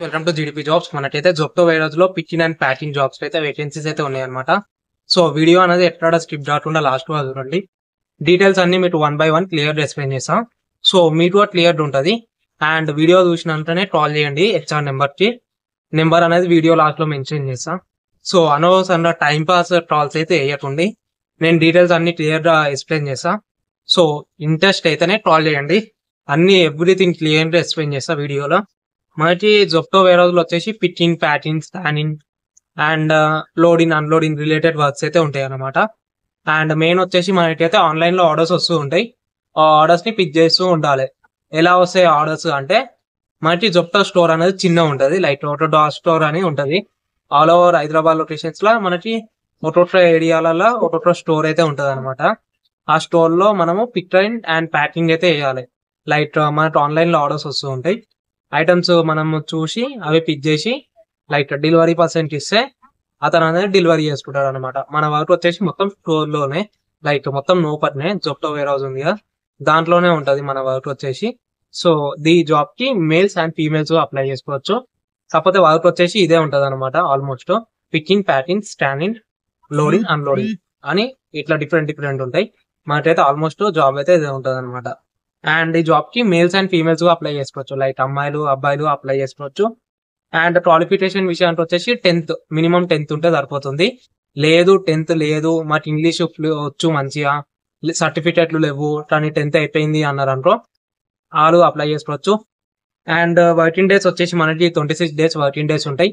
Welcome to GDP jobs. మనకైతే జొప్టో వేరోజ్ లో picking and packing jobs అయితే వేకెన్సీస్ అయితే ఉన్నాయన్నమాట. సో వీడియో అనేది ఎక్కడ స్కిప్ కాకుండా లాస్ట్ వరకు చూడండి. డీటెయిల్స్ అన్ని మీకు 1 by 1 క్లియర్ ఎక్స్ప్లెయిన్ చేస్తాం. సో మీకు క్లియర్ ఉంటుంది. అండ్ వీడియో చూసినంతనే కాల్ చేయండి హెచ్ఆర్ నెంబర్ కి. నెంబర్ అనేది వీడియో లాస్ట్ లో మెన్షన్ చేస్తాం. సో అనవసరంగా టైం పాస్ కాల్స్ అయితే వేయకండి. నేను డీటెయిల్స్ అన్ని క్లియర్ గా ఎక్స్ప్లెయిన్ చేస్తా. సో ఇంట్రెస్ట్ అయితేనే కాల్ చేయండి. అన్ని ఎవ్రీథింగ్ క్లియర్ గా ఎక్స్ప్లెయిన్ చేస్తా వీడియోలో. మనకి జొప్టో వేరోజ్ లో వచ్చేసి picking, packing, scanning and loading, unloading related works అయితే ఉంటాయి అన్నమాట. అండ్ మెయిన్ వచ్చేసి మనకైతే ఆన్లైన్ లో ఆర్డర్స్ వస్తూ ఉంటాయి. ఆ ఆర్డర్స్ ని పిక్ చేస్తూ ఉండాలి. ఎలా వస్తాయి ఆర్డర్స్ అంటే, మనకి జొప్టో స్టోర్ అనేది చిన్న ఉంటది, లైక్ ఆటో స్టోర్ అని ఉంటది. ఆల్ ఓవర్ హైదరాబాద్ లొకేషన్స్ లో మనకి ఒక్కొక్క ఏరియాలలో ఒక్కొక్క స్టోర్ అయితే ఉంటది అనమాట. ఆ స్టోర్ లో మనము పిక్ అండ్ ప్యాకింగ్ అయితే వేయాలి. లైక్ మనకు ఆన్లైన్ లో ఆర్డర్స్ వస్తూ ఉంటాయి. ఐటమ్స్ మనము చూసి అవి పిక్ చేసి లైక్ డెలివరీ పర్సెంట్ ఇస్తే అతను అనేది డెలివరీ చేసుకుంటాడు అనమాట. మన వర్క్ వచ్చేసి మొత్తం స్టోర్ లోనే, లైక్ మొత్తం లోపలనే జొప్టో వేర్ హౌస్ ఉంది కదా, దాంట్లోనే ఉంటది మన వర్క్ వచ్చేసి. సో ఈ జాబ్ కి మేల్స్ అండ్ ఫీమేల్స్ అప్లై చేసుకోవచ్చు. కాకపోతే వర్క్ వచ్చేసి ఇదే ఉంటది అనమాట. Almost picking, packing, scanning, loading, unloading అని ఇట్లా డిఫరెంట్ ఉంటాయి. మనకైతే ఆల్మోస్ట్ జాబ్ అయితే ఇదే ఉంటది అనమాట. అండ్ ఈ జాబ్ కి మేల్స్ అండ్ ఫీమేల్స్ అప్లై చేసుకోవచ్చు, లైక్ అమ్మాయిలు అబ్బాయిలు అప్లై చేసుకోవచ్చు. అండ్ క్వాలిఫికేషన్ విషయానికి వచ్చేసి 10th మినిమం 10th ఉంటే సరిపోతుంది. లేదు 10th లేదు, మాకు ఇంగ్లీష్ వచ్చు మంచిగా, సర్టిఫికెట్లు లేవు కానీ 10th అయిపోయింది అన్నారు అనుకో, వాళ్ళు అప్లై చేసుకోవచ్చు. అండ్ వర్కింగ్ డేస్ వచ్చేసి మనకి 26 days వర్కింగ్ డేస్ ఉంటాయి.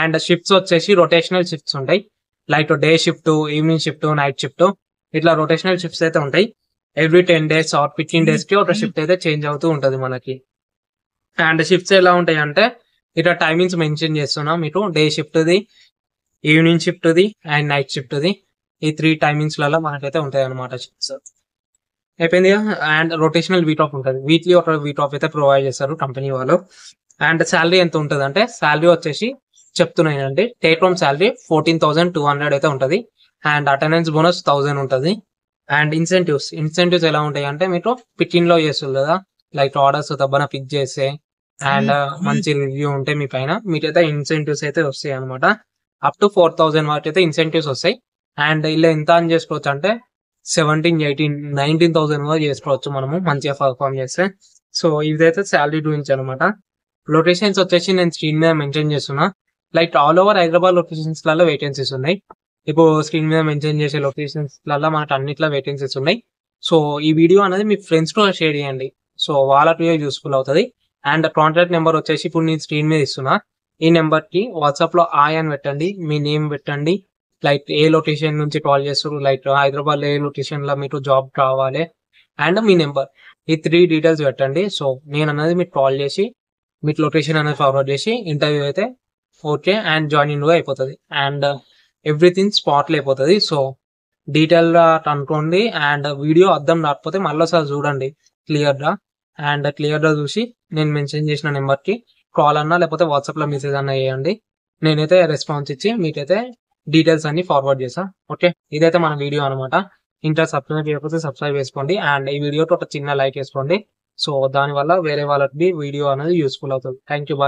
అండ్ షిఫ్ట్స్ వచ్చేసి రొటేషనల్ షిఫ్ట్స్ ఉంటాయి, like day shift, evening shift, night shift, ఇట్లా రొటేషనల్ షిఫ్ట్స్ అయితే ఉంటాయి. ఎవ్రీ 10 days ఆర్ 15 days కి ఒక షిఫ్ట్ అయితే చేంజ్ అవుతూ ఉంటది మనకి. అండ్ షిఫ్ట్స్ ఎలా ఉంటాయి అంటే, ఇట్లా టైమింగ్స్ మెన్షన్ చేస్తున్నా మీకు. Day shift the, evening shift the and night shift the, ఈ 3 టైమింగ్స్ లలో మనకైతే ఉంటాయి అనమాట షిఫ్ట్స్. అయిపోయింది. అండ్ రొటేషనల్ వీక్ ఆఫ్ ఉంటుంది, వీక్లీ ఒక వీక్ ఆఫ్ అయితే ప్రొవైడ్ చేస్తారు కంపెనీ వాళ్ళు. అండ్ శాలరీ ఎంత ఉంటుంది అంటే, శాలరీ వచ్చేసి చెప్తున్నానండి, టేక్ హోమ్ శాలరీ 14,200 అయితే ఉంటుంది. అండ్ అటెండెన్స్ బోనస్ 1000 ఉంటుంది. అండ్ ఇన్సెంటివ్స్ ఎలా ఉంటాయి అంటే, మీకు పికింగ్ లో చేస్తుంది కదా, లైక్ ఆర్డర్స్ తప్పన పిక్ చేస్తే అండ్ మంచి రివ్యూ ఉంటే మీ పైన మీకైతే ఇన్సెంటివ్స్ అయితే వస్తాయి అనమాట. అప్ టు 4,000 వరకు అయితే ఇన్సెంటివ్స్ వస్తాయి. అండ్ ఇలా ఎంత అని చేసుకోవచ్చు అంటే 17, 18, 19,000 వరకు చేసుకోవచ్చు మనము మంచిగా పర్ఫామ్ చేస్తే. సో ఇదైతే శాలరీ గురించి అనమాట. లొకేషన్స్ వచ్చేసి నేను స్క్రీన్ మీద మెన్షన్ చేస్తున్నా, like all over Hyderabad locations లలో వేకెన్సీస్ ఉన్నాయి. ఇప్పుడు స్క్రీన్ మీద మెన్షన్ చేసే లొకేషన్స్ లలో మనకు అన్నిట్లో వేకెన్సీస్ ఉన్నాయి. సో ఈ వీడియో అనేది మీ ఫ్రెండ్స్ తో షేర్ చేయండి, సో వాళ్ళకి యూస్ఫుల్ అవుతుంది. అండ్ కాంటాక్ట్ నెంబర్ వచ్చేసి ఇప్పుడు నేను స్క్రీన్ మీద ఇస్తున్నా. ఈ నెంబర్ కి వాట్సాప్ లో అని పెట్టండి, మీ నేమ్ పెట్టండి, లైక్ ఏ లొకేషన్ నుంచి కాల్ చేస్తారు, లైక్ హైదరాబాద్ లో ఏ లొకేషన్ లో మీకు జాబ్ కావాలి, అండ్ మీ నెంబర్, ఈ 3 డీటెయిల్స్ పెట్టండి. సో నేను అనేది మీకు కాల్ చేసి మీకు లొకేషన్ అనేది ఫార్వర్డ్ చేసి ఇంటర్వ్యూ అయితే ఓకే అండ్ జాయినింగ్ కూడా అయిపోతుంది. అండ్ ఎవ్రీథింగ్ స్పాట్ లో అయిపోతుంది. సో డీటెయిల్ గా అనుకోండి. అండ్ వీడియో అర్థం రాకపోతే మళ్ళీ ఒకసారి చూడండి క్లియర్ గా. అండ్ క్లియర్ గా చూసి నేను మెన్షన్ చేసిన నెంబర్ కి కాల్ అన్నా లేకపోతే వాట్సాప్ లో మెసేజ్ అన్నా చేయండి. నేనైతే రెస్పాన్స్ ఇచ్చి మీకైతే డీటెయిల్స్ అన్ని ఫార్వర్డ్ చేసా. ఓకే, ఇదైతే మన వీడియో అనమాట. ఇంకా సబ్స్క్రైబ్ చేయకపోతే సబ్స్క్రైబ్ చేసుకోండి. అండ్ ఈ వీడియోకి ఒక చిన్న లైక్ వేసుకోండి. సో దానివల్ల వేరే వాళ్ళకి వీడియో అనేది యూస్ఫుల్ అవుతుంది. Thank you, bye.